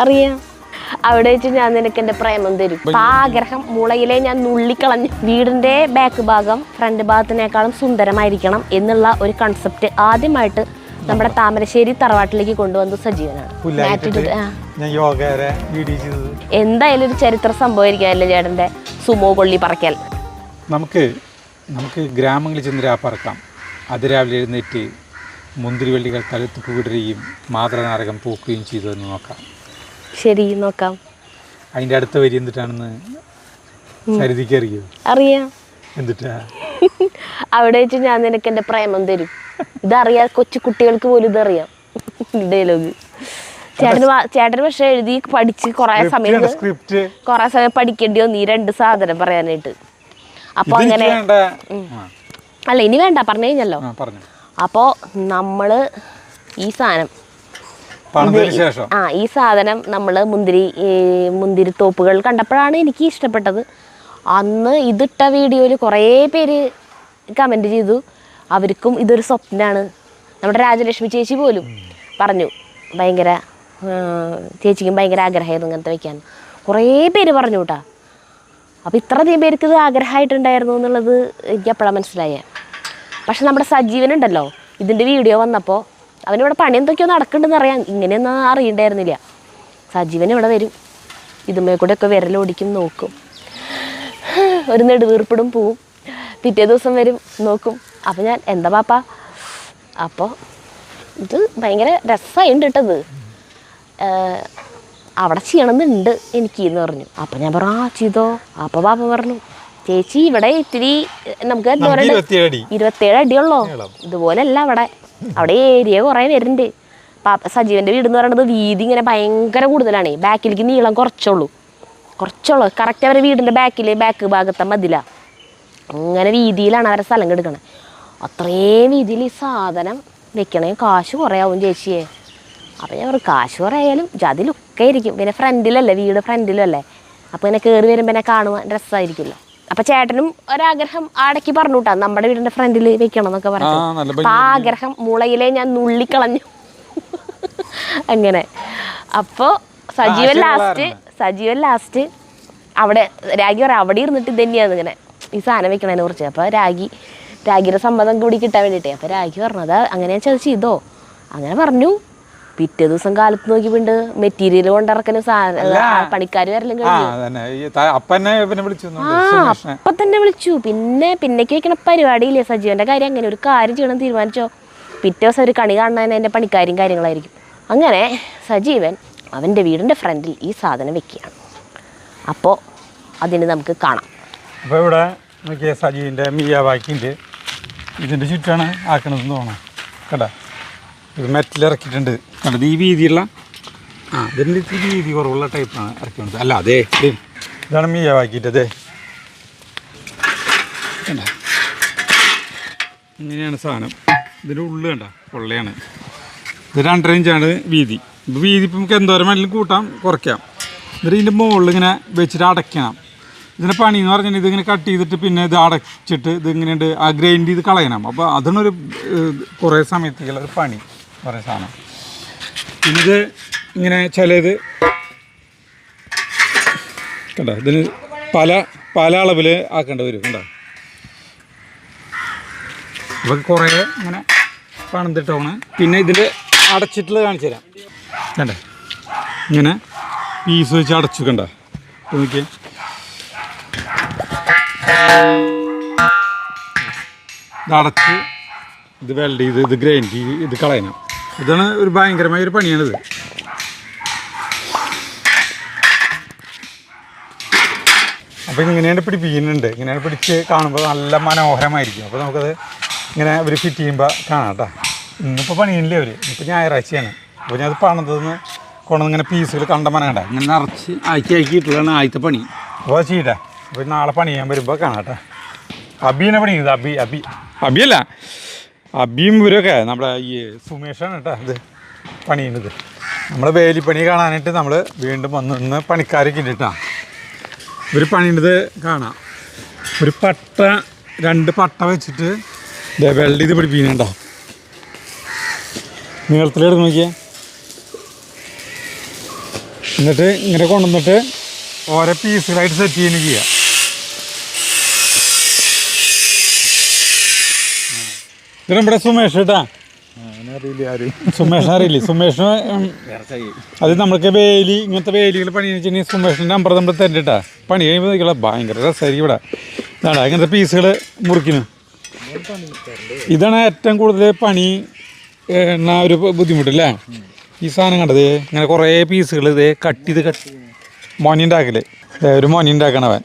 അറിയാം. അവിടെ വെച്ച് ഞാൻ നിനക്ക് എന്റെ പ്രേമം തരും. ആഗ്രഹം മുളയിലെ ഞാൻ നുള്ളിക്കളഞ്ഞു. വീടിന്റെ ബാക്ക് ഭാഗം ഫ്രണ്ട് ഭാഗത്തിനേക്കാളും സുന്ദരമായിരിക്കണം എന്നുള്ള ഒരു കൺസെപ്റ്റ് ആദ്യമായിട്ട് നമ്മുടെ താമരശ്ശേരി തറവാട്ടിലേക്ക് കൊണ്ടുവന്നത് സജീവനാണ്. എന്തായാലും ഒരു ചരിത്ര സംഭവമായിരിക്കും ചേട്ടന്റെ സുമോ കൊള്ളി പറക്കൽ. നമുക്ക് ഗ്രാമങ്ങളിൽ ചെന്ന് പറക്കാം. അതിരാവിലെ എഴുന്നേറ്റ് മുന്തിരിവള്ളികൾ തലത്ത് വിടുകയും മാതൃനാരകം പൂക്കുകയും ചെയ്തു എന്ന് നോക്കാം. ശരി, നോക്കാം. അതിന്റെ അടുത്ത വരി എന്തിട്ടാണെന്ന് സരിതിക്ക് അറിയാം. എന്തിട്ടാ? അവിടെ വെച്ച് ഞാൻ നിനക്ക് എന്റെ പ്രേമം തരും. ഇതറിയാം, കൊച്ചു കുട്ടികൾക്ക് പോലും ഇതറിയാം ഡയലോഗ്. ചേട്ടന് പക്ഷെ എഴുതി പഠിച്ച് കൊറേ സമയം പഠിക്കേണ്ടി വന്നു ഈ രണ്ട് സാധനം പറയാനായിട്ട്. അപ്പൊ അങ്ങനെ അല്ല, ഇനി വേണ്ട, പറഞ്ഞു കഴിഞ്ഞല്ലോ. അപ്പോ നമ്മള് ഈ സാധനം ഈ സാധനം നമ്മള് മുന്തിരിത്തോപ്പുകൾ കണ്ടപ്പോഴാണ് എനിക്ക് ഇഷ്ടപ്പെട്ടത്. അന്ന് ഇതിട്ട വീഡിയോയിൽ കുറേ പേര് കമന്റ് ചെയ്തു അവർക്കും ഇതൊരു സ്വപ്നമാണ്. നമ്മുടെ രാജലക്ഷ്മി ചേച്ചി പോലും പറഞ്ഞു ഭയങ്കര ചേച്ചിക്കും ഭയങ്കര ആഗ്രഹമായിരുന്നു ഇങ്ങനത്തെ വെക്കാൻ. കുറേ പേര് പറഞ്ഞു കേട്ടാ. അപ്പോൾ ഇത്രയധികം പേർക്ക് ഇത് ആഗ്രഹമായിട്ടുണ്ടായിരുന്നു എന്നുള്ളത് എനിക്ക് എപ്പോഴാണ് മനസ്സിലായേ. പക്ഷെ നമ്മുടെ സജീവനുണ്ടല്ലോ, ഇതിൻ്റെ വീഡിയോ വന്നപ്പോൾ അവനിവിടെ പണി എന്തൊക്കെയോ നടക്കുന്നുണ്ടെന്ന് അറിയാം. ഇങ്ങനെയൊന്നും അറിയണ്ടായിരുന്നില്ല. സജീവൻ ഇവിടെ വരും, ഇതുമേ കൂടെ ഒക്കെ വിരലോടിക്കും, നോക്കും, ഒരു നെടുവീർപ്പിടും പോവും. പിറ്റേ ദിവസം വരും, നോക്കും. അപ്പം ഞാൻ എന്താ പാപ്പ, അപ്പോൾ ഇത് ഭയങ്കര രസമായിട്ടുണ്ട് കേട്ടത്, അവിടെ ചെയ്യണമെന്നുണ്ട് എനിക്ക് എന്ന് പറഞ്ഞു. അപ്പം ഞാൻ പറഞ്ഞു ചെയ്തോ. അപ്പോൾ പാപ്പ പറഞ്ഞു ചേച്ചി ഇവിടെ ഇത്തിരി നമുക്ക് എന്താ പറയുക 27 അടിയുള്ളോ, ഇതുപോലെയല്ല അവിടെ ഏരിയ കുറേ വരുന്നുണ്ട്. സജീവൻ്റെ വീട് എന്ന് പറയുന്നത് വീതി ഇങ്ങനെ ഭയങ്കര കൂടുതലാണ്. ബാക്കിലേക്ക് നീളം കുറച്ചുള്ളൂ. കറക്റ്റ് അവരുടെ വീടിൻ്റെ ബാക്ക് ഭാഗത്തെ മതില അങ്ങനെ വീതിയിലാണ് അവരുടെ സ്ഥലം കെടുക്കണത്. അത്രയും വീതിയിൽ ഈ സാധനം വെക്കണേ കാശ് കുറേ ആവും ചേച്ചിയെ. അപ്പം ഞാൻ പറയും കാശ് കുറേ ആയാലും അതിലൊക്കെ ആയിരിക്കും. പിന്നെ ഫ്രണ്ടിലല്ലേ, വീട് ഫ്രണ്ടിലും അല്ലേ. അപ്പോൾ ഇങ്ങനെ കയറി വരുമ്പോൾ എന്നെ കാണുവാൻ രസമായിരിക്കുമല്ലോ. അപ്പം ചേട്ടനും ഒരാഗ്രഹം ആടക്കി പറഞ്ഞു കേട്ടോ, നമ്മുടെ വീടിൻ്റെ ഫ്രണ്ടിൽ വെക്കണം എന്നൊക്കെ പറഞ്ഞു. അപ്പം ആ ആഗ്രഹം മുളയിലെ ഞാൻ നുള്ളിക്കളഞ്ഞു അങ്ങനെ. അപ്പോൾ സജീവൻ ലാസ്റ്റ് അവിടെ രാഗി പറയാം അവിടെ ഇരുന്നിട്ട് ഇത് തന്നെയാണ് ഇങ്ങനെ ഈ സാധനം വെക്കണതിനെ കുറിച്ച്. അപ്പോൾ രാഗിയുടെ സമ്മതം കൂടി കിട്ടാൻ വേണ്ടിയിട്ടേ. അപ്പോൾ രാഗി പറഞ്ഞത് അങ്ങനെ ഞാൻ ചെയ്തോ, അങ്ങനെ പറഞ്ഞു. പിറ്റേ ദിവസം കാലത്ത് നോക്കിപ്പോണ്ട് മെറ്റീരിയൽ കൊണ്ടിറക്കലും പണിക്കാർ വരലും കഴിഞ്ഞു. അപ്പൊ തന്നെ വിളിച്ചു. പിന്നേക്ക് വെക്കണ പരിപാടിയില്ലേ സജീവന്റെ കാര്യം. അങ്ങനെ ഒരു കാര്യം ചെയ്യണം തീരുമാനിച്ചോ, പിറ്റേ ദിവസം ഒരു കണി കാണാൻ എൻ്റെ പണിക്കാരും കാര്യങ്ങളായിരിക്കും. അങ്ങനെ സജീവൻ അവൻ്റെ വീടിൻ്റെ ഫ്രണ്ടിൽ ഈ സാധനം വെക്കുകയാണ്. അപ്പോൾ അതിന് നമുക്ക് കാണാം. അപ്പോൾ ഇവിടെ നോക്കിയ സജീവിൻ്റെ മിയാവാക്കിൻ്റെ ഇതിൻ്റെ ചുറ്റാണ് ആക്കണതെന്ന് തോന്നണം കേട്ടോ. ഇത് മെറ്റലിറക്കിയിട്ടുണ്ട് കണ്ടത്. ഈ വീതിയുള്ള ഇതിൻ്റെ ഇത്തിരി വീതി കുറവുള്ള ടൈപ്പാണ് ഇറക്കിയത്. അല്ല അതെ ഇതാണ് മിയാവാക്കിയിട്ട്. അതെ കണ്ട ഇങ്ങനെയാണ് സാധനം. ഇതിൻ്റെ ഉള്ളിൽ കണ്ട പൊള്ളയാണ്. ഇത് 2.5 ഇഞ്ചാണ് വീതി. ഇപ്പോൾ വീതി ഇപ്പം നമുക്ക് എന്തോരം വേണമെങ്കിലും കൂട്ടാം കുറയ്ക്കാം. എന്നിട്ട് ഇതിൻ്റെ മുകളിൽ ഇങ്ങനെ വെച്ചിട്ട് അടയ്ക്കണം. ഇതിൻ്റെ പണി എന്ന് പറഞ്ഞാൽ ഇതിങ്ങനെ കട്ട് ചെയ്തിട്ട് പിന്നെ ഇത് അടച്ചിട്ട് ഇതിങ്ങനെയുണ്ട് ആ ഗ്രൈൻഡ് ചെയ്ത് കളയണം. അപ്പോൾ അതിനൊരു കുറേ സമയത്തേക്കുള്ള ഒരു പണി കുറേ സാധനം. ഇത് ഇങ്ങനെ ചിലത് കണ്ടോ, ഇതിന് പല അളവിൽ ആക്കേണ്ടി വരും കണ്ടോ. അപ്പോൾ കുറേ ഇങ്ങനെ പണിതിട്ടാണ്. പിന്നെ ഇതിൽ അടച്ചിട്ടുള്ളത് കാണിച്ചു തരാം കണ്ടോ. ഇങ്ങനെ പീസ് വെച്ച് അടച്ചു കണ്ടോ. നോക്കിയേ ഇതടച്ച് ഇത് വെൽഡ് ചെയ്ത് ഇത് ഗ്രൈൻഡ് ചെയ്ത് ഇത് കളയണം. ഇതാണ് ഒരു ഭയങ്കരമായൊരു പണിയാണിത്. അപ്പോൾ ഇങ്ങനെയാണ് പിടിപ്പിക്കുന്നുണ്ട്. ഇങ്ങനെയാണ് പിടിച്ച് കാണുമ്പോൾ നല്ല മനോഹരമായിരിക്കും. അപ്പോൾ നമുക്കത് ഇങ്ങനെ അവർ ഫിറ്റ് ചെയ്യുമ്പോൾ കാണാം കേട്ടോ. ഇന്നിപ്പോൾ പണിയില്ലേ അവർ, ഇപ്പോൾ ഞായറാഴ്ചയാണ്. അപ്പോൾ ഞാൻ അത് പണിതെന്ന് കൊണ്ടിങ്ങനെ പീസുകൾ കണ്ടമന കണ്ട ഇങ്ങനെ നിറച്ച് ആക്കിയിട്ടുള്ളതാണ് ആദ്യത്തെ പണി. അപ്പോൾ അത് ചെയ്യട്ടെ. അപ്പോൾ നാളെ പണി ചെയ്യാൻ വരുമ്പോൾ കാണാം കേട്ടോ. അബീനെ പണി ചെയ്തത് അബിയല്ല അബിയും ഇവരൊക്കെ നമ്മുടെ ഈ സുമേഷാണ് കേട്ടോ ഇത് പണി ചെയ്യുന്നത്. നമ്മൾ വേലിപ്പണി കാണാനായിട്ട് നമ്മൾ വീണ്ടും വന്ന് പണിക്കാരൊക്കെ ഉണ്ട് കേട്ടോ. ഇവർ പണിയുന്നത് കാണാം. ഒരു 2 പട്ട വെച്ചിട്ട് വെൽഡ് ചെയ്ത് പിടിപ്പിക്കുന്നുണ്ടോ. നീളത്തിലെടുത്ത് നോക്കിയേ എന്നിട്ട് ഇങ്ങനെ കൊണ്ടുവന്നിട്ട് ഓരോ പീസുകളായിട്ട് സെറ്റ് ചെയ്യുകയും ചെയ്യാം. ഇത് നമ്മുടെ സുമേഷ് കേട്ടാ. സുമേഷിനെ അറിയില്ലേ? സുമേഷിന് അത് നമ്മൾക്ക് വേലി, ഇങ്ങനത്തെ വേലികൾ പണി വെച്ചിട്ടുണ്ടെങ്കിൽ സുമേഷിൻ്റെ നമ്പർ നമ്മൾ തരണ്ടാ. പണി കഴിയുമ്പോൾ നോക്കിയാൽ ഭയങ്കര രസമായിരിക്കും ഇവിടെ. ഇതാണ് ഇങ്ങനത്തെ പീസുകൾ മുറിക്കുന്നു. ഇതാണ് ഏറ്റവും കൂടുതൽ പണി ഒരു ബുദ്ധിമുട്ടല്ലേ? ഈ സാധനം കണ്ടത് ഇങ്ങനെ കുറേ പീസുകൾ ഇത് കട്ട് ചെയ്ത് മോനി ഉണ്ടാക്കല്. ഒരു മോനി ഉണ്ടാക്കണവൻ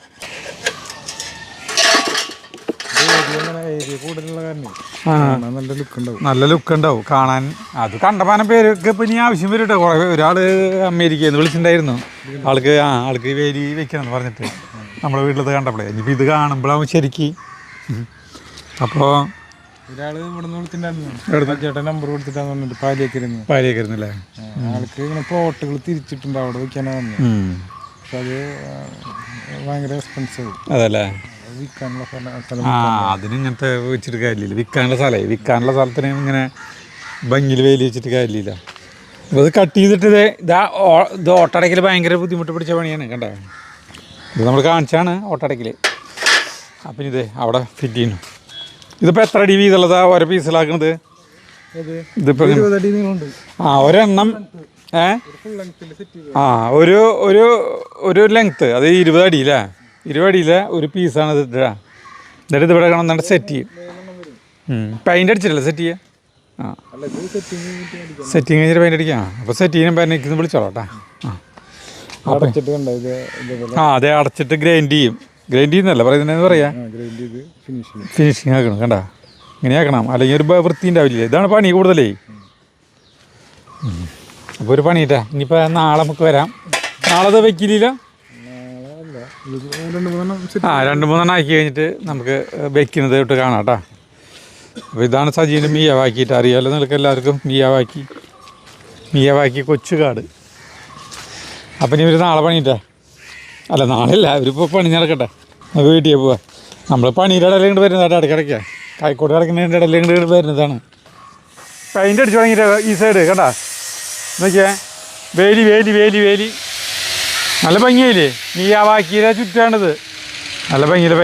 നല്ല ലുക്ക് ഉണ്ടാവും കാണാൻ. അത് കണ്ടമാനം പേരൊക്കെ ഇപ്പം ഇനി ആവശ്യം വരും കേട്ടോ. കുറേ ഒരാൾ അമേരിക്കയിൽ നിന്ന് വിളിച്ചിട്ടുണ്ടായിരുന്നു. ആൾക്ക് വേലി വെക്കണമെന്ന് പറഞ്ഞിട്ട് നമ്മുടെ വീട്ടിലത് കണ്ടപ്പോഴേ. ഇനിയിപ്പോൾ ഇത് കാണുമ്പോഴാവും ശരിക്ക്. അപ്പോൾ ഒരാൾ ഇവിടെ നിന്ന് വിളിച്ചിട്ടുണ്ടായിരുന്നു. ചേട്ടൻ നമ്പർ കൊടുത്തിട്ടാന്ന് പറഞ്ഞിട്ട് പാലിയേക്കരുന്നല്ലേ. ആൾക്ക് ഇങ്ങനെ പ്ലോട്ടുകൾ തിരിച്ചിട്ടുണ്ട്, അവിടെ വെക്കാനാ വന്നത്. പക്ഷെ അത് ഭയങ്കര എക്സ്പെൻസീവ്. അതല്ലേ? വിൽക്കാനുള്ള സ്ഥലം. അതിന് ഇങ്ങനത്തെ വെച്ചിട്ട് കാര്യമില്ല. വിൽക്കാനുള്ള സ്ഥലമേ, വിൽക്കാനുള്ള സ്ഥലത്തിന് ഇങ്ങനെ ഭംഗിയിൽ വേലി വെച്ചിട്ട് കാര്യമില്ല. അപ്പോൾ ഇത് കട്ട് ചെയ്തിട്ട് ഇത് ഓട്ടടയ്ക്കൽ ഭയങ്കര ബുദ്ധിമുട്ട് പിടിച്ച പണിയാണ്. കണ്ടോ? ഇത് നമ്മൾ കാണിച്ചാണ് ഓട്ടടയ്ക്കൽ. അപ്പം ഇത് അവിടെ ഫിറ്റ് ചെയ്യുന്നു. ഇതിപ്പോൾ എത്ര അടി വീതമുള്ളതാ ഓരോ പീസിലാക്കണത്? ഇതിപ്പോൾ ഒരെണ്ണം ഒരു ഒരു ഒരു ലെങ്ത്ത് അത് 20 അടി അല്ലേ? 20 അടിയിലെ ഒരു പീസാണ് ഇത് ഇട്ടാ. എന്നിട്ട് ഇതിവിടെ കാണുന്നുണ്ട് സെറ്റ് ചെയ്യും. പെയിൻ്റ് അടിച്ചിട്ടല്ലേ സെറ്റ് ചെയ്യുക? സെറ്റിങ് കഴിഞ്ഞിട്ട് പെയിൻ്റ് അടിക്കാം. അപ്പോൾ സെറ്റ് ചെയ്യുന്ന പെയിൻ്റ് വിളിച്ചോളാം കേട്ടോ. അതെ, അടച്ചിട്ട് ഗ്രൈൻഡ് ചെയ്യും. ഗ്രൈൻഡ് ചെയ്യുന്നല്ല പറയുന്നതെന്ന് പറയാം. ഫിനിഷിങ് ആക്കണം. കണ്ട ഇങ്ങനെ ആക്കണം, അല്ലെങ്കിൽ ഒരു വൃത്തി ഉണ്ടാവില്ല. ഇതാണ് പണി കൂടുതലേ. അപ്പോൾ ഒരു പണിയിട്ടാ. ഇനിയിപ്പോൾ നാളെ നമുക്ക് വരാം. നാളെ അത് വെക്കില്ല. 2-3 ആക്കി കഴിഞ്ഞിട്ട് നമുക്ക് വെക്കുന്നത് തൊട്ട് കാണാം കേട്ടോ. അപ്പോൾ ഇതാണ് സജീൻ്റെ മിയാവാക്കിയിട്ട് അറിയാമല്ലോ നിങ്ങൾക്ക് എല്ലാവർക്കും. മിയാവാക്കി കൊച്ചുകാട്. അപ്പം ഇനി ഒരു നാളെ പണിയിട്ടാ. അല്ല നാളെയല്ല, അവരിപ്പോൾ പണി നടക്കട്ടെ. നമുക്ക് വീട്ടിൽ പോവാ. നമ്മൾ പണിയുടെ ഇടയിൽ ഇങ്ങോട്ട് വരുന്നതാണ്. ഇടയ്ക്കിടയ്ക്ക് കായ്ക്കോട് കിടക്കുന്നതിൻ്റെ ഇടയിൽ ഇങ്ങോട്ട് വരുന്നതാണ്. പെയിൻ്റ് അടിച്ച് തുടങ്ങിയിട്ട് ഈ സൈഡ് കണ്ടാ നോക്കിയേ. വേലി വേലി വേലി വേലി നല്ല ഭംഗിയായില്ലേ? മിയാവാക്കിയുടെ ചുറ്റാണിത്. നല്ല ഭംഗിയിലെ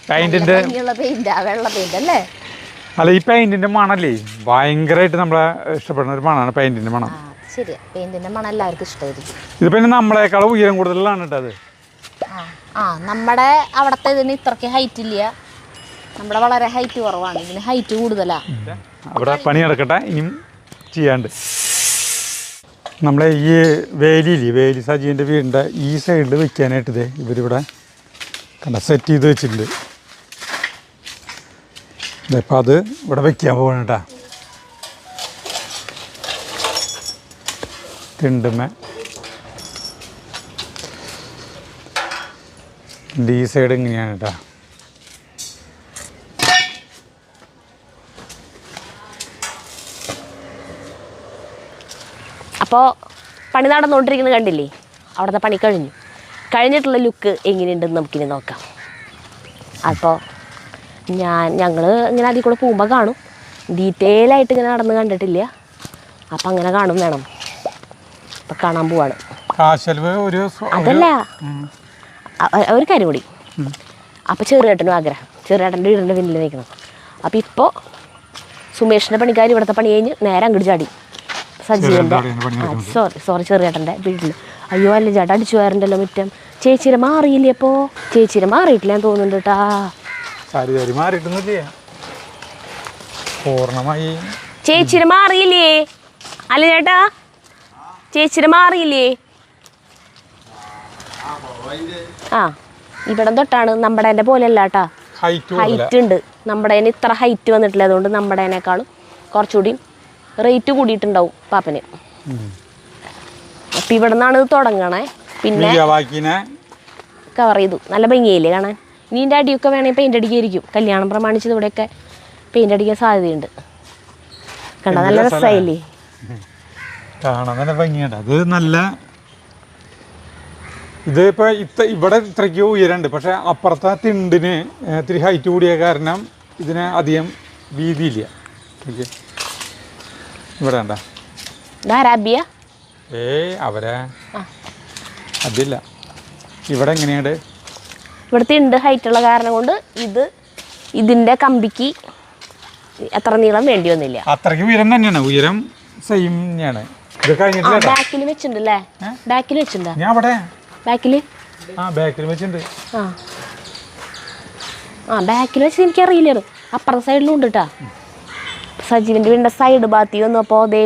പെയിൻറ്റിൻ്റെ അല്ല, ഈ പെയിൻറ്റിൻ്റെ മണല്ലേ ഭയങ്കരമായിട്ട് നമ്മളെ ഇഷ്ടപ്പെടുന്ന ഒരു മണമാണ് പെയിൻറ്റിൻ്റെ മണം. ഇത് പിന്നെ നമ്മളെക്കാളും ഉയരം കൂടുതലാണ് കേട്ടോ. അത് നമ്മുടെ അവിടത്തെ ഇതിന് ഇത്രയ്ക്ക് ഹൈറ്റ് ഇല്ല. നമ്മുടെ വളരെ ഹൈറ്റ് കുറവാണ്, ഇതിന് ഹൈറ്റ് കൂടുതലാ. അവിടെ പണി നടക്കട്ടെ, ഇനിയും ചെയ്യാണ്ട്. നമ്മളെ ഈ വേലി സജീൻ്റെ വീടിൻ്റെ ഈ സൈഡിൽ വെക്കാനായിട്ട് ഇതേ ഇവരിവിടെ കണ്ട സെറ്റ് ചെയ്ത് വെച്ചിട്ടുണ്ട്. ഇതപ്പം അത് ഇവിടെ വെക്കാൻ പോകണം കേട്ടോ. തിണ്ടുമേ ഈ സൈഡ് ഇങ്ങനെയാണ് കേട്ടോ. അപ്പോൾ പണി നടന്നുകൊണ്ടിരിക്കുന്നത് കണ്ടില്ലേ? അവിടുത്തെ പണി കഴിഞ്ഞിട്ടുള്ള ലുക്ക് എങ്ങനെയുണ്ടെന്ന് നമുക്കിനി നോക്കാം. അപ്പോൾ ഞങ്ങൾ ഇങ്ങനെ അതിൽ കൂടെ പോകുമ്പോൾ കാണും. ഡീറ്റെയിലായിട്ട് ഇങ്ങനെ നടന്ന് കണ്ടിട്ടില്ല. അപ്പം അങ്ങനെ കാണും വേണം. അപ്പം കാണാൻ പോവാണ്. അതല്ല, ഒരു കാര്യം കൂടി. അപ്പോൾ ചെറുകേട്ടനും ആഗ്രഹം, ചെറുകേട്ടൻ്റെ വീടിൻ്റെ പിന്നിൽ നിൽക്കണം. അപ്പോൾ ഇപ്പോൾ സുമേഷിൻ്റെ പണിക്കാർ ഇവിടുത്തെ പണി കഴിഞ്ഞ് നേരെ അങ്ങോട്ട് ചാടി സജീവൻ്റെ സോറി ചെറുകേട്ടൻ്റെ വീട്ടിൽ. അയ്യോ അല്ലേ ചേട്ടാ, അടിച്ചു പോയാറുണ്ടല്ലോ മുറ്റം. ചേച്ചിരെ മാറിയില്ലേ? അപ്പോൾ ചേച്ചിരെ മാറിയിട്ടില്ല എന്ന് തോന്നുന്നുണ്ട് കേട്ടാ. ചേച്ചിരെ മാറിയില്ലേ? അല്ല ചേട്ടാ, ചേച്ചിരെ മാറിയില്ലേ? ആ ഇവിടെ തൊട്ടാണ്. നമ്മുടെ പോലെയല്ല കേട്ടാ, ഹൈറ്റ് ഉണ്ട്. നമ്മുടെ ഇത്ര ഹൈറ്റ് വന്നിട്ടില്ല. അതുകൊണ്ട് നമ്മുടേനേക്കാളും കുറച്ചുകൂടി റേറ്റ് കൂടിയിട്ടുണ്ടാവും പാപ്പന്. അപ്പം ഇവിടെ നിന്നാണ് ഇത് തുടങ്ങണേ. പിന്നെ കവർ ചെയ്തു. നല്ല ഭംഗിയില്ലേ കാണാൻ? ഇനി ഇതിൻ്റെ അടിയൊക്കെ വേണമെങ്കിൽ പെയിൻ്റ് അടിക്കായിരിക്കും. കല്യാണം പ്രമാണിച്ചത് ഇവിടെയൊക്കെ പെയിൻ്റ് അടിക്കാൻ സാധ്യതയുണ്ട്. കണ്ട നല്ല രസമായില്ലേ? കാണാൻ നല്ല ഭംഗിയുണ്ട്. അത് നല്ല ഇതിപ്പോൾ ഇവിടെ ഇത്രയ്ക്ക് ഉയരണ്ട്. പക്ഷേ അപ്പുറത്തെ തിണ്ടിന് ഇത്തിരി ഹൈറ്റ് കൂടിയ കാരണം ഇതിന് അധികം വീതിയില്ല. ഇവിടെ ഉണ്ടോ? അവരെ അതില്ല. ഇവിടെ എങ്ങനെയുണ്ട്? ഇവിടുത്തെ ഉണ്ട് ഹൈറ്റുള്ള കാരണം കൊണ്ട് ഇതിൻ്റെ കമ്പിക്ക് എത്ര നീളം വേണ്ടി വന്നില്ല. അത്രയ്ക്ക് ഉയരം തന്നെയാണ്. ഉയരം സെയിം തന്നെയാണ്. ഇത് കഴിഞ്ഞിട്ടില്ല. ബാക്കിൽ വെച്ചിട്ടുണ്ടല്ലേ? ബാക്കിൽ വെച്ചിട്ടുണ്ടോ? ഞാൻ അവിടെ ബാക്കിൽ ബാക്കിൽ വെച്ചിട്ടുണ്ട്. ബാക്കിൽ വെച്ച് എനിക്കറിയില്ലായിരുന്നു. അപ്പുറത്തെ സൈഡിലും ഉണ്ട് കേട്ടോ. സജീവിൻ്റെ വീടിൻ്റെ സൈഡ് ഭാഗത്ത് വന്നപ്പോൾ ദേ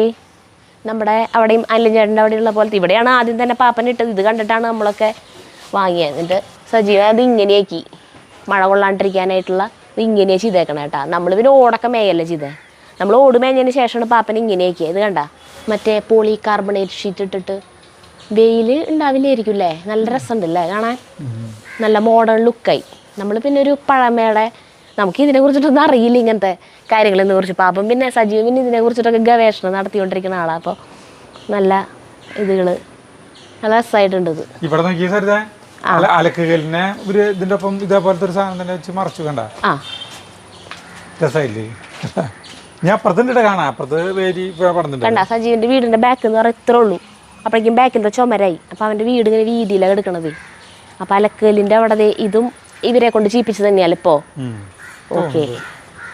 നമ്മുടെ അവിടെയും അനിലഞ്ചേട്ടൻ്റെ അവിടെയുള്ള പോലത്തെ ഇവിടെയാണ് ആദ്യം തന്നെ പാപ്പൻ ഇട്ടത്. ഇത് കണ്ടിട്ടാണ് നമ്മളൊക്കെ വാങ്ങിയത്. എന്നിട്ട് സജീവ അത് ഇങ്ങനെയാക്കി, മഴ കൊള്ളാണ്ടിരിക്കാനായിട്ടുള്ള ഇത് ഇങ്ങനെയാണ് ചെയ്തേക്കണം കേട്ടോ. നമ്മൾ പിന്നെ ഓടൊക്കെ മേയല്ലേ ചെയ്തേ. നമ്മൾ ഓട് മേഞ്ഞതിന് ശേഷമാണ് പാപ്പൻ ഇങ്ങനെയാക്കിയത്. ഇത് കണ്ട മറ്റേ പോളി കാർബണേറ്റ് ഷീറ്റ് ഇട്ടിട്ട് വെയിൽ ഉണ്ടാവില്ലായിരിക്കും അല്ലേ? നല്ല രസമുണ്ടല്ലേ കാണാൻ, നല്ല മോഡേൺ ലുക്കായി. നമ്മൾ പിന്നെ ഒരു പഴമയുടെ നമുക്ക് ഇതിനെ കുറിച്ചിട്ടൊന്നും അറിയില്ല, ഇങ്ങനത്തെ കാര്യങ്ങളെന്ന് കുറിച്ച്. പാപ്പം പിന്നെ സജീവൻ പിന്നെ ഇതിനെ കുറിച്ചിട്ടൊക്കെ ഗവേഷണം നടത്തിക്കൊണ്ടിരിക്കുന്ന ആളാണ്. അപ്പോൾ നല്ല ഇതുകൾ നല്ല രസമായിട്ടുണ്ട്. ഇത് ഇവിടെ നോക്കിയ സരിത അലക്കുകലിനെ ഒരു ഇതിൻ്റെ ഒപ്പം ഇതേപോലത്തെ ഒരു സാധനം തന്നെ വെച്ച് മറച്ചു കണ്ട രസമായില്ലേ? ഞാൻ അപ്പുറത്തിൻ്റെ കാണാം. അപ്പുറത്ത് വേരി പടന്നുണ്ട് കണ്ട. സജീവൻ്റെ വീടിൻ്റെ ബാക്ക് എന്ന് പറഞ്ഞാൽ ഇത്രേ ഉള്ളൂ. അപ്പോഴേക്കും ബാക്കിലത്തെ ചുമരായി. അപ്പോൾ അവൻ്റെ വീട് ഇങ്ങനെ വീതിയിലാണ് എടുക്കണത്. അപ്പോൾ അലക്കലിൻ്റെ അവിടെ ഇതും ഇവരെ കൊണ്ട് ചീപ്പിച്ച് തന്നെയല്ലോ ഇപ്പോൾ. ഓക്കെ.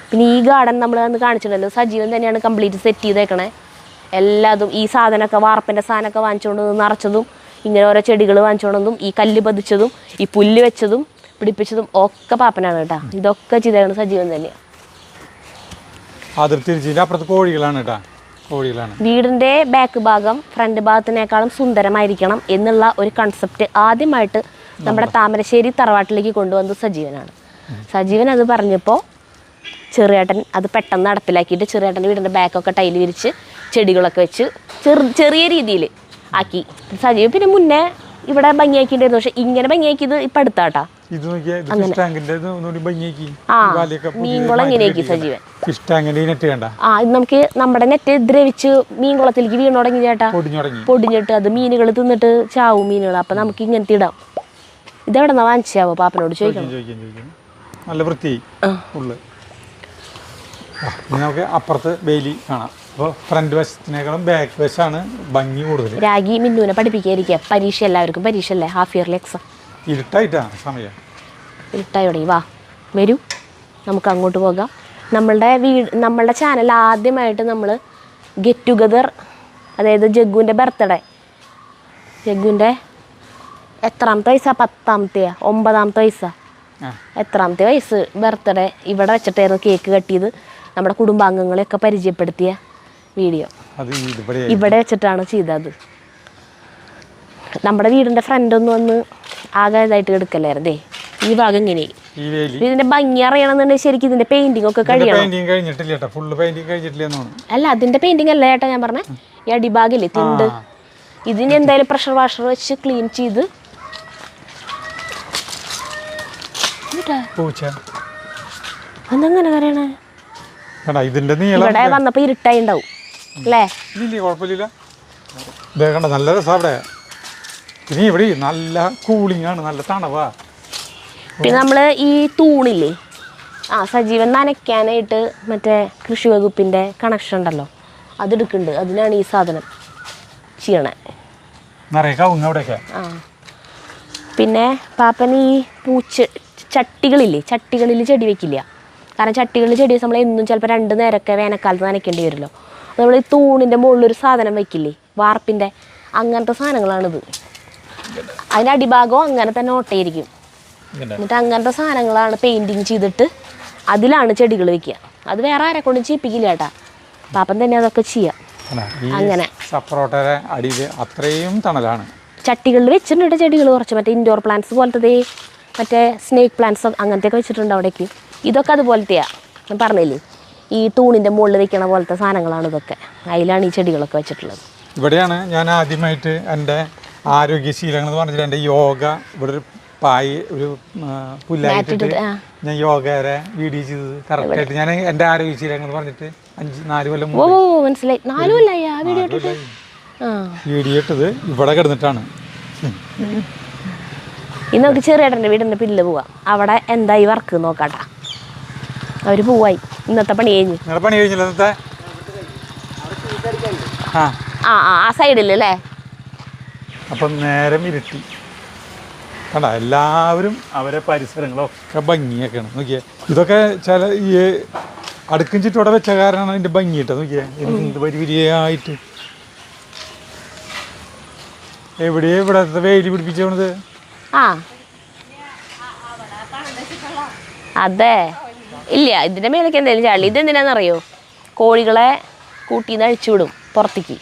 പിന്നെ ഈ ഗാർഡൻ നമ്മൾ അന്ന് കാണിച്ചിട്ടുണ്ടല്ലോ, സജീവൻ തന്നെയാണ് കംപ്ലീറ്റ് സെറ്റ് ചെയ്തേക്കണേ. എല്ലാതും ഈ സാധനമൊക്കെ വാർപ്പിൻ്റെ സാധനമൊക്കെ വാങ്ങിച്ചുകൊണ്ട് നിറച്ചതും ഇങ്ങനെ ഓരോ ചെടികൾ വാങ്ങിച്ചുകൊണ്ടതും ഈ കല്ല് പതിച്ചതും ഈ പുല്ല് വെച്ചതും പിടിപ്പിച്ചതും ഒക്കെ പാപ്പനാണ് കേട്ടോ. ഇതൊക്കെ ചെയ്തേക്കണ സജീവൻ തന്നെയാണ്. അപ്പുറത്ത് കോഴികളാണ് കേട്ടോ. കോഴികളാണ്. വീടിൻ്റെ ബാക്ക് ഭാഗം ഫ്രണ്ട് ഭാഗത്തിനേക്കാളും സുന്ദരമായിരിക്കണം എന്നുള്ള ഒരു കൺസെപ്റ്റ് ആദ്യമായിട്ട് നമ്മുടെ താമരശ്ശേരി തറവാട്ടിലേക്ക് കൊണ്ടുവന്നത് സജീവനാണ്. സജീവൻ അത് പറഞ്ഞപ്പോൾ ചെറിയേട്ടൻ അത് പെട്ടെന്ന് നടപ്പിലാക്കിയിട്ട് ചെറിയേട്ടൻ്റെ വീടിൻ്റെ ബാക്കൊക്കെ ടൈൽ വിരിച്ച് ചെടികളൊക്കെ വെച്ച് ചെറിയ രീതിയിൽ ആക്കി. സജീവൻ പിന്നെ മുന്നേ ഇവിടെ ഭംഗിയാക്കിയിട്ടുണ്ടായിരുന്നു. പക്ഷെ ഇങ്ങനെ ഭംഗിയാക്കിയത് ഇപ്പം അടുത്താട്ടാ. മീൻകുളം ഇങ്ങനെയാക്കി സജീവൻ. ഇത് നമുക്ക് നമ്മുടെ നെറ്റ് ദ്രവിച്ച് മീൻകുളത്തിലേക്ക് വീണ് തുടങ്ങി ചേട്ടാ. പൊടിഞ്ഞിട്ട് അത് മീനുകൾ തിന്നിട്ട് ചാവും മീനുകൾ. അപ്പം നമുക്ക് ഇങ്ങനത്തെ ഇടാം. ഇതെവിടെ നിന്നാ വാങ്ങിച്ചാവോ? പാപ്പനോട് ചോദിക്കണം. നല്ല വൃത്തി ഉള്ളു. നമുക്ക് അപ്പുറത്ത് വേലി കാണാം. അപ്പോൾ ഫ്രണ്ട് വശത്തിനേക്കാളും ബാക്ക് വശമാണ് ഭംഗി കൂടുതൽ. രാഗി മിന്നുവിനെ പഠിപ്പിക്കാതിരിക്കുക. പരീക്ഷ എല്ലാവർക്കും പരീക്ഷ അല്ലേ, ഹാഫ് ഇയർലി എക്സാം. ഇരുട്ടായിട്ടാണ് സമയം. ഇരുട്ടായോടെ വാ വരൂ, നമുക്ക് അങ്ങോട്ട് പോകാം. നമ്മളുടെ ചാനൽ ആദ്യമായിട്ട് നമ്മൾ ഗെറ്റ് ടുഗദർ, അതായത് ജഗ്ഗുവിൻ്റെ ബർത്ത്ഡേ, ജഗ്ഗുവിൻ്റെ എത്രാമത്തെ വയസ്സാ? 10ാമത്തെയാ 9ാമത്തെ വയസ്സാ? എത്രാമത്തെ വയസ്സ് ബർത്ത്ഡേ ഇവിടെ വെച്ചിട്ടായിരുന്നു കേക്ക് കട്ടിയത്. നമ്മുടെ കുടുംബാംഗങ്ങളെയൊക്കെ പരിചയപ്പെടുത്തിയ വീഡിയോ ഇവിടെ വെച്ചിട്ടാണ് ചെയ്തത്. നമ്മുടെ വീടിൻ്റെ ഫ്രണ്ടൊന്നും വന്ന് ആകെ ഇതായിട്ട് എടുക്കല്ലായിരുന്നേ. ഈ ഭാഗം ഇങ്ങനെ ഇതിന്റെ ഭംഗി അറിയണമെന്നുണ്ടെങ്കിൽ ശരിക്കും ഇതിന്റെ പെയിന്റിംഗ് ഒക്കെ കഴിയണം. അല്ല, അതിന്റെ പെയിന്റിംഗ് അല്ല ചേട്ടാ ഞാൻ പറഞ്ഞ ഈ അടിഭാഗില്ലേ തിണ്ട്, ഇതിന് എന്തായാലും പ്രഷർ വാഷർ വെച്ച് ക്ലീൻ ചെയ്ത് അതെങ്ങനെ പറയണേ. ഇവിടെ വന്നപ്പോ ഇരുട്ടായി ഉണ്ടാവും അല്ലേ? നല്ല രസം. അവിടെ ഇനി ഇവിടെ നല്ല കൂളിംഗ് ആണ്, നല്ല തണവാ. പിന്നെ നമ്മള് ഈ തൂണില്ലേ, സജീവൻ നനയ്ക്കാനായിട്ട് മറ്റേ കൃഷി വകുപ്പിന്റെ കണക്ഷൻ ഉണ്ടല്ലോ, അതെടുക്കുന്നുണ്ട്. അതിനാണ് ഈ സാധനം ചെയ്യണേ. പിന്നെ പാപ്പൻ ഈ ചട്ടികളില്ലേ, ചട്ടികളിൽ ചെടി വെക്കില്ല. കാരണം ചട്ടികളിൽ ചെടി വെച്ച് നമ്മൾ എന്നും ചിലപ്പോൾ 2 നേരമൊക്കെ വേനൽക്കാലത്ത് നനയ്ക്കേണ്ടി വരുമല്ലോ. നമ്മൾ ഈ തൂണിൻ്റെ മുകളിലൊരു സാധനം വെക്കില്ലേ, വാർപ്പിൻ്റെ, അങ്ങനത്തെ സാധനങ്ങളാണിത്. അതിൻ്റെ അടിഭാഗം അങ്ങനെ തന്നെ ഓട്ടയിരിക്കും. എന്നിട്ട് അങ്ങനത്തെ സാധനങ്ങളാണ് പെയിൻറ്റിങ് ചെയ്തിട്ട് അതിലാണ് ചെടികൾ വെക്കുക. അത് വേറെ ആരെ കൊണ്ടും ചെയ്യിപ്പിക്കില്ല കേട്ടാ, പാപ്പൻ തന്നെ അതൊക്കെ ചെയ്യാം. അങ്ങനെ അത്രയും തണലാണ്. ചട്ടികളിൽ വെച്ചിട്ടുണ്ട് ചെടികൾ കുറച്ച്, മറ്റേ ഇൻഡോർ പ്ലാന്റ്സ് പോലത്തെ, മറ്റേ സ്നേക്ക് പ്ലാന്റ്സ് അങ്ങനത്തെയൊക്കെ വെച്ചിട്ടുണ്ട് അവിടേക്ക്. ഇതൊക്കെ അതുപോലത്തെയാണ് ഞാൻ പറഞ്ഞില്ലേ, ഈ തൂണിൻ്റെ മുകളിൽ വെക്കണ പോലത്തെ സാധനങ്ങളാണ് ഇതൊക്കെ. അതിലാണ് ഈ ചെടികളൊക്കെ വെച്ചിട്ടുള്ളത്. ഇവിടെയാണ് ഞാൻ ആദ്യമായിട്ട് എൻ്റെ ആരോഗ്യശീലങ്ങൾ എന്ന് പറഞ്ഞിട്ട് എൻ്റെ യോഗ ഇവിടെ ഒരു പായ് ഒരു പുല്ലായിട്ടിട്ട് ഞാൻ യോഗ വരെ വീഡിയോ ചെയ്തത് കറക്റ്റായിട്ട്. ഞാൻ എൻ്റെ ആരോഗ്യശീലങ്ങൾ എന്ന് പറഞ്ഞിട്ട് 4 കൊല്ലം മനസ്സിലായി. 4 കൊല്ലമായി വീഡിയോ ഇട്ടത് ഇവിടെ കിടന്നിട്ടാണ്. ഇന്ന് നമുക്ക് ചെറിയേട്ടൻ്റെ വീടിൻ്റെ പിന്നിൽ പോവാം. അവിടെ എന്തായി വർക്ക് നോക്കാട്ടാ. അവർ പോവായി, ഇന്നത്തെ പണി കഴിഞ്ഞു. പണി കഴിഞ്ഞില്ല ഇന്നത്തെ? ആ സൈഡിൽ അല്ലേ? അപ്പം നേരം ഇരുട്ടി കണ്ട എല്ലാവരും അവരെ പരിസരങ്ങളൊക്കെ ഭംഗിയൊക്കെയാണ് നോക്കിയേ. ഇതൊക്കെ ചില ഈ അടുക്കും ചുറ്റോടെ വെച്ച കാരണമാണ് അതിൻ്റെ ഭംഗി കേട്ടോ. നോക്കിയേ എന്ത് വരിവരിയായിട്ട് എവിടെയാ ഇവിടത്തെ വെയിൽ പിടിപ്പിച്ചത്. ആ അതെ ഇല്ല ഇതിൻ്റെ മേലേക്ക് എന്തായാലും ചാടി. ഇതെന്തിനാണെന്നറിയോ? കോഴികളെ കൂട്ടിന്ന് അഴിച്ചുവിടും പുറത്തേക്ക്.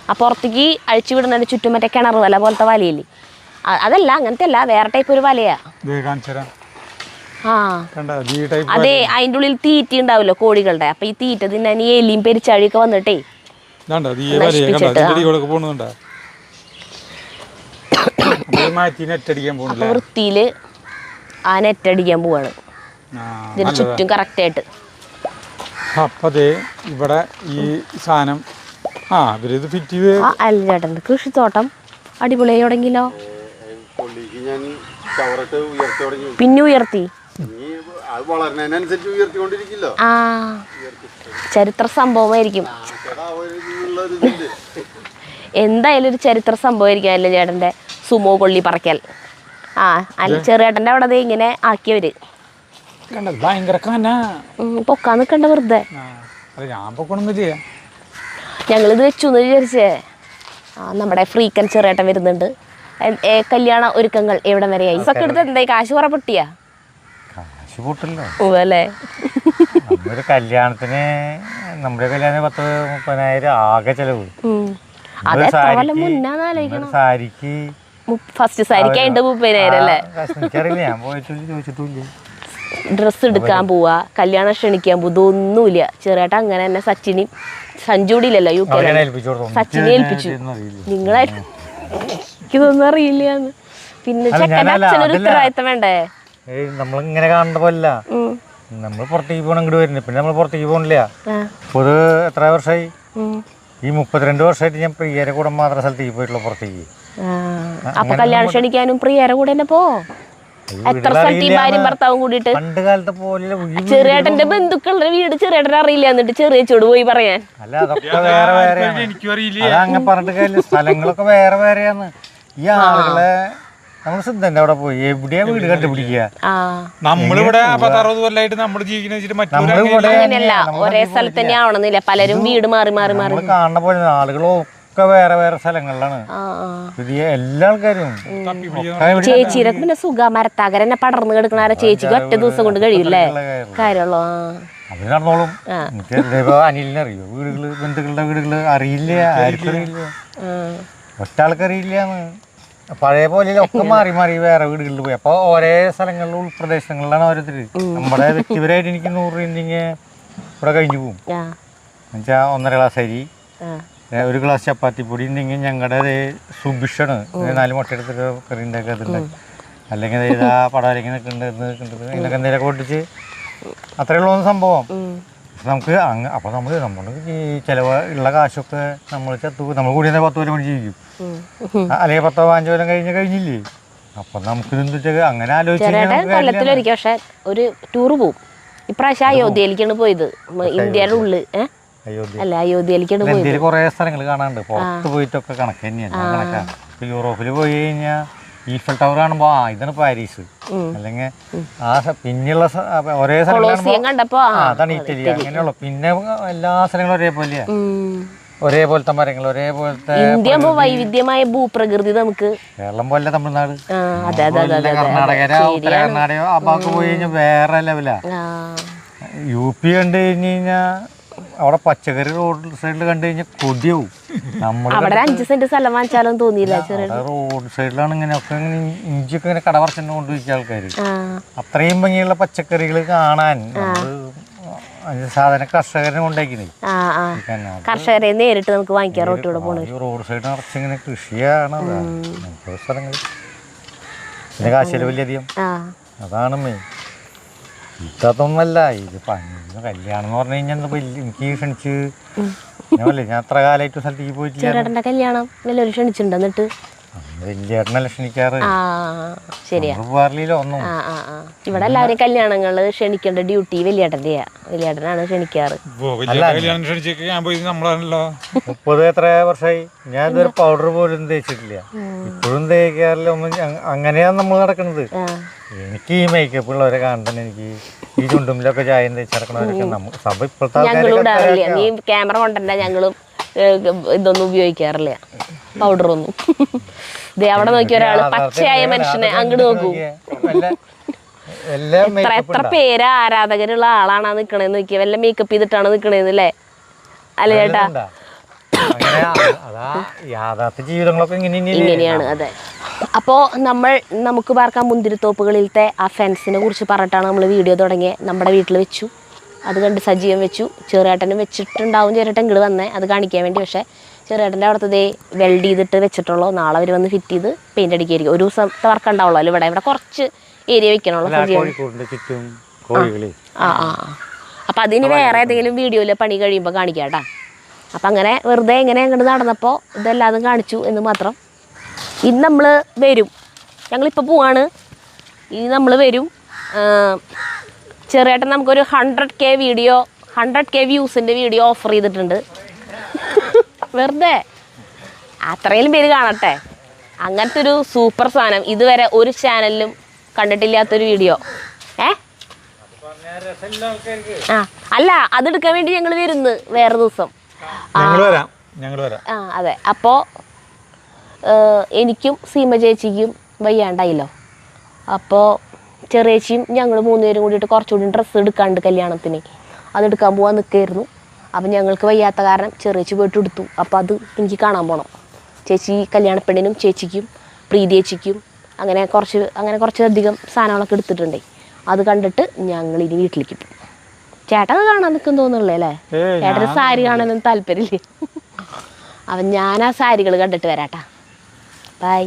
ആ പുറത്തേക്ക് അഴിച്ചു വിടുന്നതിന് ചുറ്റും മറ്റേ കിണർ വല പോലത്തെ വലയില്ലേ, അതല്ല അങ്ങനത്തെ അല്ല, വേറെ ടൈപ്പ് ഒരു വലയാ. ആ അതെ, അതിൻ്റെ ഉള്ളിൽ തീറ്റ ഉണ്ടാവുമല്ലോ കോഴികളുടെ. അപ്പൊ ഈ തീറ്റ തിന്നെ എലിയും പെരിച്ചാഴിയൊക്കെ വന്നിട്ടേ വൃത്തിയില് ആ നെറ്റ് അടിക്കാൻ പോവാണ് ഇതിന് ചുറ്റും കറക്റ്റായിട്ട്. അപ്പതേ ഇവിടെ ഈ സാധനം ഫിറ്റ് ചെയ്ത് അല്ല ചേട്ടൻ്റെ കൃഷിത്തോട്ടം അടിപൊളിയായി തുടങ്ങിയല്ലോ. പിന്നെ ഉയർത്തി. ആ ചരിത്ര സംഭവമായിരിക്കും, എന്തായാലും ഒരു ചരിത്ര സംഭവമായിരിക്കും അല്ലേ ചേട്ടൻ്റെ സുമോ കൊള്ളി പറക്കൽ. അല്ല ചെറിയേട്ടൻ്റെ അവിടെ ഇങ്ങനെ ആക്കിയവര് ഭയങ്കര പൊക്കാൻ നിൽക്കണ്ട വെറുതെ. ഞാൻ പൊക്കണമെന്നില്ല, ഞങ്ങളിത് വെച്ചു എന്ന് വിചാരിച്ചേ. നമ്മുടെ ഫ്രീക്കൻ ചെറിയേട്ടൻ വരുന്നുണ്ട്. കല്യാണ ഒരുക്കങ്ങൾ എവിടം വരെയായി? ഇതൊക്കെ എടുത്ത് എന്തായി കാശ് കുറെ പൊട്ടിയാ? കാശ് പൊട്ടില്ല അല്ലേ? നമ്മുടെ കല്യാണത്തിന് 10,000-30,000 ആകെ ചെലവ്. സാരിക്ക് ഫസ്റ്റ് സാരിക്ക് 30,000 അല്ലേ? എനിക്കറിയില്ല, ഞാൻ പോയിട്ടില്ല, ചോദിച്ചിട്ടില്ല. ഡ്രസ്സ് എടുക്കാൻ പോവാ, കല്യാണം ക്ഷണിക്കാൻ പോവാ, ഇതൊന്നുമില്ല. ചെറിയേട്ട അങ്ങനെ തന്നെ സച്ചിനും സഞ്ജുടിയില്ലല്ലോ യു കെ, സച്ചിനെ ഏൽപ്പിച്ചു. നിങ്ങളെ എനിക്കിതൊന്നും അറിയില്ലാന്ന്. പിന്നെ ചെക്കൻ്റെ അച്ഛനൊരു ഉത്തരവാദിത്തം വേണ്ടേ? നമ്മളിങ്ങനെ കാണുന്ന പോലെ നമ്മൾ പുറത്തേക്ക് പോകണം, ഇങ്ങോട്ട് വരുന്നത്. പിന്നെ നമ്മൾ പുറത്തേക്ക് പോകണില്ല. ഒരു എത്ര വർഷമായി? ഈ 32 വർഷമായിട്ട് ഞാൻ പ്രിയരെ കൂടെ മാത്രം സ്ഥലത്തേക്ക് പോയിട്ടുള്ള പുറത്തേക്ക്. അപ്പൊ കല്യാണം ക്ഷണിക്കാനും പ്രിയരെ കൂടെ തന്നെ പോ. എത്ര സ്ഥലത്ത് ഈ ഭാര്യയും ഭർത്താവും കൂടിയിട്ട്. പണ്ട് കാലത്തെ പോലെ ചെറിയേട്ടന്റെ ബന്ധുക്കളുടെ വീട് ചെറിയേട്ടൻ അറിയില്ല, എന്നിട്ട് ചെറിയച്ചോട് പോയി പറയാൻ. അല്ല, അതൊക്കെ വേറെ വേറെയാണ്. അതങ്ങനെ പറഞ്ഞിട്ട് കാര്യമില്ല, സ്ഥലങ്ങളൊക്കെ വേറെ വേറെയാണ്. ഈ ആളുകളെ നമ്മൾ സിദ്ധന്റെ അവിടെ പോയി എവിടെയാ വീട് കണ്ടുപിടിക്കുക? നമ്മളിവിടെ 10-60 കൊല്ലമായിട്ട് നമ്മൾ ജീവിക്കുന്ന അങ്ങനെയല്ല, ഒരേ സ്ഥലത്ത് തന്നെ ആവണമെന്നില്ല, പലരും വീട് മാറി മാറി മാറി കാണുന്ന പോലെ ആളുകളൊക്കെ വേറെ വേറെ സ്ഥലങ്ങളിലാണ്. എല്ലാ ആൾക്കാരും ചേച്ചിയുടെ പിന്നെ സുഖ മരത്താകരന്നെ പടർന്നു കിടക്കണ ചേച്ചിക്ക് ഒറ്റ ദിവസം കൊണ്ട് കഴിയില്ലേ കാര്യമുള്ളൂ. അത് നടന്നോളും. അനിലിനെ അറിയോ? വീടുകള്, ബന്ധുക്കളുടെ വീടുകള് അറിയില്ല, ആർക്കും അറിയില്ല, ഒറ്റ ആൾക്കറിയില്ലാന്ന്. പഴയ പോലെ ഒക്കെ മാറി മാറി വേറെ വീടുകളിൽ പോയി. അപ്പൊ ഒരേ സ്ഥലങ്ങളിലും ഉൾപ്രദേശങ്ങളിലാണ് ഓരോരുത്തർ. നമ്മുടെ വ്യക്തിപരമായിട്ട് എനിക്ക് 100 രൂപ ഇവിടെ കഴിഞ്ഞു പോകും. എന്നുവെച്ചാൽ 1.5 ഗ്ലാസ് അരി, 1 ഗ്ലാസ് ചപ്പാത്തി പൊടി ഉണ്ടെങ്കിൽ ഞങ്ങളുടെ സുഭിഷണ് 4 മുട്ട എടുത്തിട്ട് കറി ഉണ്ടാക്കാറുണ്ട്. അല്ലെങ്കിൽ ഇതാ പടം അല്ലെങ്കിൽ നിൽക്കുന്നുണ്ട് ഇതിനൊക്കെ എന്തെങ്കിലുമൊക്കെ പൊട്ടിച്ച് അത്രയേ ഉള്ളൂ സംഭവം. നമുക്ക് അപ്പോൾ നമ്മൾ ഈ ചിലവ് ഉള്ള കാശൊക്കെ നമ്മൾ നമ്മൾ കൂടി 10 കൊല്ലം പണി ജീവിക്കും, അല്ലെങ്കിൽ 10-15 കൊല്ലം കഴിഞ്ഞില്ലേ. അപ്പം നമുക്ക് ഇതെന്താ വെച്ചാൽ അങ്ങനെ കൊല്ലത്തിലൊരിക്കൽ പക്ഷെ ഒരു ടൂറ് പോവും. ഇപ്രാവശ്യം അയോധ്യയിലേക്കാണ് പോയത്, ഇന്ത്യയുടെ ഉള്ളിൽ. അല്ല, അയോധ്യയിലേക്കാണ് പോയത്. ഇന്ത്യയിൽ കുറേ സ്ഥലങ്ങൾ കാണാനുണ്ട്, പുറത്ത് പോയിട്ടൊക്കെ കണക്ക് തന്നെയാണ്. കണക്കാണ്. ഇപ്പോൾ യൂറോപ്പിൽ പോയി കഴിഞ്ഞാൽ ഈഫൽ ടവർ കാണുമ്പോൾ ഇതാണ് പാരീസ്, അല്ലെങ്കിൽ പിന്നെയുള്ള ഒരേ സ്ഥലം അതാണ് ഇറ്റലി, അങ്ങനെയുള്ള. പിന്നെ എല്ലാ സ്ഥലങ്ങളും ഒരേപോലെയാണ്, ഒരേപോലത്തെ മരങ്ങൾ, ഒരേപോലത്തെ. വൈവിധ്യമായ ഭൂപ്രകൃതി നമുക്ക്. കേരളം പോലെ തമിഴ്നാട്, കർണാടക, ഉത്തര കർണാടക ആ ഭാഗത്ത് പോയി കഴിഞ്ഞാൽ വേറെ ലെവലാ. UP കണ്ടു കഴിഞ്ഞ് കഴിഞ്ഞാൽ അവിടെ പച്ചക്കറി റോഡ് സൈഡിൽ കണ്ടു കഴിഞ്ഞാൽ കൊതിയാവും. അവിടെ 5 സെന്റ് സ്ഥലം വാങ്ങിച്ചാലും തോന്നിയില്ല. റോഡ് സൈഡിലാണ് ഇങ്ങനെയൊക്കെ ഇഞ്ചിയൊക്കെ ഇങ്ങനെ കടവറച്ചെന്നെ കൊണ്ടുവച്ച ആൾക്കാർ. അത്രയും ഭംഗിയുള്ള പച്ചക്കറികൾ കാണാൻ സാധന കർഷകരെ കൊണ്ടാക്കിയത്. കർഷകരെ നേരിട്ട് നമുക്ക് വാങ്ങിക്കാം. റോഡ് സൈഡ് നിറച്ചിങ്ങനെ കൃഷിയാണ് സ്ഥലങ്ങൾ. പിന്നെ കാശില് വലിയധികം, അതാണ് മെയിൻ. ഇതൊന്നല്ല ഇത് കല്യാണം എന്ന് പറഞ്ഞു കഴിഞ്ഞാൽ എനിക്ക് ക്ഷണിച്ച് ഞാൻ അത്ര കാലമായിട്ട് സ്ഥലത്തേക്ക് പോയിട്ടില്ല. കല്യാണം ക്ഷണിച്ചിട്ടുണ്ട്. എന്നിട്ട് വലിയേട്ടനല്ല ക്ഷണിക്കാറ്. ആ ശരിയാ. പോകാറില്ല ഒന്നും. ഇവിടെ എല്ലാവരും കല്യാണങ്ങള് ക്ഷണിക്കേണ്ട ഡ്യൂട്ടി വലിയേട്ടൻ്റെയാ. വലിയേട്ടനാണ് ക്ഷണിക്കാറ്. 30 എത്ര വർഷമായി ഞാൻ ഇതൊരു പൗഡർ പോലും തേച്ചിട്ടില്ല. ഇപ്പോഴും തേക്കാറില്ല ഒന്നും. അങ്ങനെയാണ് നമ്മൾ നടക്കുന്നത്. എനിക്ക് ഈ മേക്കപ്പ് ഉള്ളവരെ കാണുന്നത് എനിക്ക് ഈ ചുണ്ടുമ്പിലൊക്കെ ചായം തേച്ചിറക്കണവരൊക്കെ സഭ ഇപ്പോഴത്തെ നീ ക്യാമറ കൊണ്ടല്ല ഞങ്ങളും ഇതൊന്നും ഉപയോഗിക്കാറില്ല, പൗഡറൊന്നും. ഇതേ അവിടെ നോക്കിയ ഒരാള് പച്ചയായ മനുഷ്യനെ അങ്ങോട്ട് നോക്കൂ. എത്ര പേര് ആരാധകരുള്ള ആളാണ് നിക്കണേന്ന് നോക്കിയ. വല്ല മേക്കപ്പ് ചെയ്തിട്ടാണ് നിക്കണേന്നല്ലേ? അല്ല ചേട്ടാ, യാഥാർത്ഥ ജീവിതങ്ങളൊക്കെ ഇങ്ങനെയാണ്. അതെ. അപ്പോൾ നമുക്ക് പാർക്കാൻ മുന്തിരിത്തോപ്പുകളിലത്തെ ആ ഫെൻസിനെ കുറിച്ച് പറഞ്ഞിട്ടാണ് നമ്മൾ വീഡിയോ തുടങ്ങിയത്. നമ്മുടെ വീട്ടിൽ വെച്ചു, അത് കണ്ട് സജീവം വെച്ചു. ചെറിയേട്ടനും വെച്ചിട്ടുണ്ടാവും. ചെറിയേട്ടൻ ഇങ്ങോട്ട് വന്നേ അത് കാണിക്കാൻ വേണ്ടി. പക്ഷേ ചെറിയേട്ടൻ്റെ അവിടുത്തെ വെൽഡ് ചെയ്തിട്ട് വെച്ചിട്ടുള്ളൂ. നാളെ അവർ വന്ന് ഫിറ്റ് ചെയ്ത് പെയിൻ്റ് അടിക്കായിരിക്കും. ഒരു ദിവസത്തെ വർക്ക് ഉണ്ടാവുള്ളൂ. അല്ല ഇവിടെ കുറച്ച് ഏരിയ വെക്കണുള്ളൂ സജീവം. അപ്പം അതിന് വേറെ ഏതെങ്കിലും വീഡിയോയിൽ പണി കഴിയുമ്പോൾ കാണിക്കാം കേട്ടോ. അപ്പം അങ്ങനെ വെറുതെ ഇങ്ങനെ അങ്ങോട്ട് നടന്നപ്പോൾ ഇതെല്ലാതും കാണിച്ചു എന്ന് മാത്രം. ഇന്ന് നമ്മൾ വരും, ഞങ്ങളിപ്പോൾ പോവാണ്. ഇനി നമ്മൾ വരും. ചെറിയേട്ടൻ നമുക്കൊരു 100K video 100K വ്യൂസിൻ്റെ video offer ചെയ്തിട്ടുണ്ട്. വെറുതെ അത്രയും പേര് കാണട്ടെ. അങ്ങനത്തെ ഒരു സൂപ്പർ സാധനം ഇതുവരെ ഒരു ചാനലിലും കണ്ടിട്ടില്ലാത്തൊരു വീഡിയോ. അല്ല, അതെടുക്കാൻ വേണ്ടി ഞങ്ങൾ വരുന്നു വേറെ ദിവസം. അതെ. അപ്പോൾ എനിക്കും സീമ ചേച്ചിക്കും വയ്യാണ്ടായില്ലോ. അപ്പോൾ ചെറിയേച്ചിയും ഞങ്ങൾ 3 പേരും കൂടിയിട്ട് കുറച്ചുകൂടി ഡ്രസ്സ് എടുക്കാണ്ട് കല്യാണത്തിന് അതെടുക്കാൻ പോകാൻ നിൽക്കായിരുന്നു. അപ്പം ഞങ്ങൾക്ക് വയ്യാത്ത കാരണം ചെറിയേച്ചി പോയിട്ട് എടുത്തു. അപ്പോൾ അത് എനിക്ക് കാണാൻ പോകണം. ചേച്ചി കല്യാണപ്പെണ്ണിനും ചേച്ചിക്കും പ്രീതി ചേച്ചിക്കും അങ്ങനെ കുറച്ചധികം സാധനങ്ങളൊക്കെ എടുത്തിട്ടുണ്ടേ. അത് കണ്ടിട്ട് ഞങ്ങൾ ഇനി വീട്ടിലേക്ക് പോകും. ചേട്ടൻ അത് കാണാൻ നിൽക്കും തോന്നുന്നില്ലേ അല്ലേ? ചേട്ടന് സാരി കാണാനൊന്നും താല്പര്യമില്ലേ? അപ്പം ഞാൻ ആ സാരികൾ കണ്ടിട്ട് വരാട്ടാ. ബൈ.